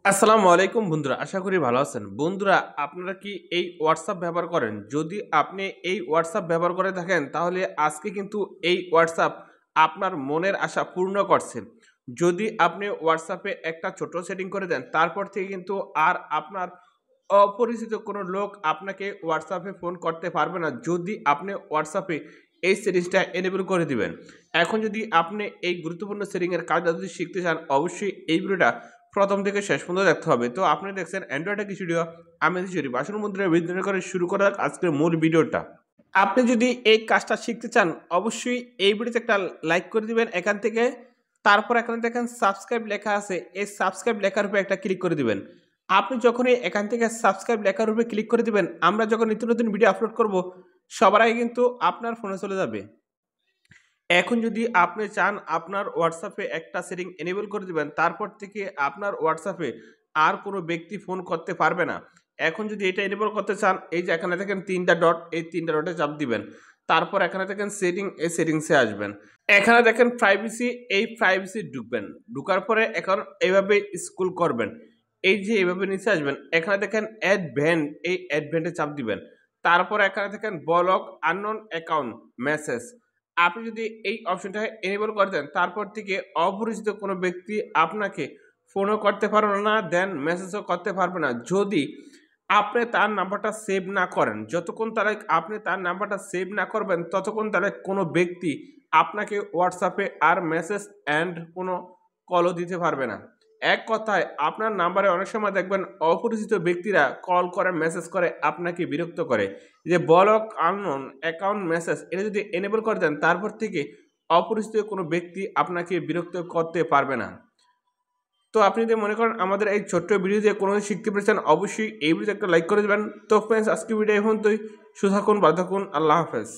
আসসালামু আলাইকুম বন্ধুরা, আশা করি ভালো আছেন। বন্ধুরা, আপনারা কি এই হোয়াটসঅ্যাপ ব্যবহার করেন? যদি আপনি এই হোয়াটসঅ্যাপ ব্যবহার করে থাকেন, তাহলে আজকে কিন্তু এই হোয়াটসঅ্যাপ আপনার মনের আশা পূর্ণ করছে। যদি আপনি হোয়াটসঅ্যাপে একটা ছোট সেটিং করে দেন, তারপর থেকে কিন্তু আর আপনার অপরিচিত কোনো লোক আপনাকে হোয়াটসঅ্যাপে ফোন করতে পারবে না, যদি আপনি হোয়াটসঅ্যাপে এই সেটিংসটা এনেবল করে দিবেন। এখন যদি আপনি এই গুরুত্বপূর্ণ সেটিংয়ের কাজটা যদি শিখতে চান, অবশ্যই এই ভিডিওটা প্রথম থেকে শেষ পর্যন্ত দেখতে হবে। তো আপনি দেখছেন অ্যান্ড্রয়েড কি ভিডিও, আমি শরীফ। আসুন বন্ধুরা, ভিডিও করে শুরু করা যাক আজকের মূল ভিডিওটা। আপনি যদি এই কাজটা শিখতে চান, অবশ্যই এই ভিডিওতে একটা লাইক করে দিবেন এখান থেকে। তারপর এখানে দেখেন সাবস্ক্রাইব লেখা আছে, এই সাবস্ক্রাইব লেখার উপরে একটা ক্লিক করে দিবেন। আপনি যখনই এখান থেকে সাবস্ক্রাইব লেখার উপরে ক্লিক করে দিবেন, আমরা যখন নিত্য নতুন ভিডিও আপলোড করব, সবার আগে কিন্তু আপনার ফোনে চলে যাবে। এখন যদি আপনি চান আপনার হোয়াটসঅ্যাপে একটা সেটিং এনেবল করে দিবেন, তারপর থেকে আপনার হোয়াটসঅ্যাপে আর কোনো ব্যক্তি ফোন করতে পারবে না। এখন যদি এটা এনেবল করতে চান, এই যে এখানে দেখেন ৩টা ডট, এই ৩টা ডটে চাপ দিবেন। তারপর এখানে দেখেন সেটিং, এই সেটিংসে আসবেন। এখানে দেখেন প্রাইভেসি, এই প্রাইভেসি ঢুকবেন। ঢুকার পরে এখন এইভাবে স্ক্রল করবেন। এই যে এভাবে নিচে আসবেন, এখানে দেখেন অ্যাডভেন্ট, এই অ্যাডভেন্টে চাপ দিবেন। তারপর এখানে দেখেন ব্লক আননোন অ্যাকাউন্ট মেসেজ। আপনি যদি এই অপশনটা এনেবল করে দেন, তারপর থেকে অপরিচিত কোনো ব্যক্তি আপনাকে ফোনও করতে পারবে না, দেন মেসেজও করতে পারবে না, যদি আপনি তার নাম্বারটা সেভ না করেন। যতক্ষণ তারা আপনি তার নাম্বারটা সেভ না করবেন, ততক্ষণ তারা কোনো ব্যক্তি আপনাকে হোয়াটসঅ্যাপে আর মেসেজ অ্যান্ড কোনো কলও দিতে পারবে না। এক কথায় আপনার নাম্বারে অনেক সময় দেখবেন অপরিচিত ব্যক্তিরা কল করে, মেসেজ করে, আপনাকে বিরক্ত করে। যে ব্লক আননোন অ্যাকাউন্ট মেসেজ, এটা যদি এনেবল করে দেন, তারপর থেকে অপরিচিত কোনো ব্যক্তি আপনাকে বিরক্ত করতে পারবে না। তো আপনি যদি মনে করেন আমাদের এই ছোট্ট ভিডিও দিয়ে কোনো কিছু শিখতে পেরেছেন, অবশ্যই এই ভিডিওতে একটা লাইক করে দেবেন। তো ফ্রেন্ডস, আজকে ভিডিও এখন তুই সুথাকুন, ভালো থাকুন, আল্লাহ হাফেজ।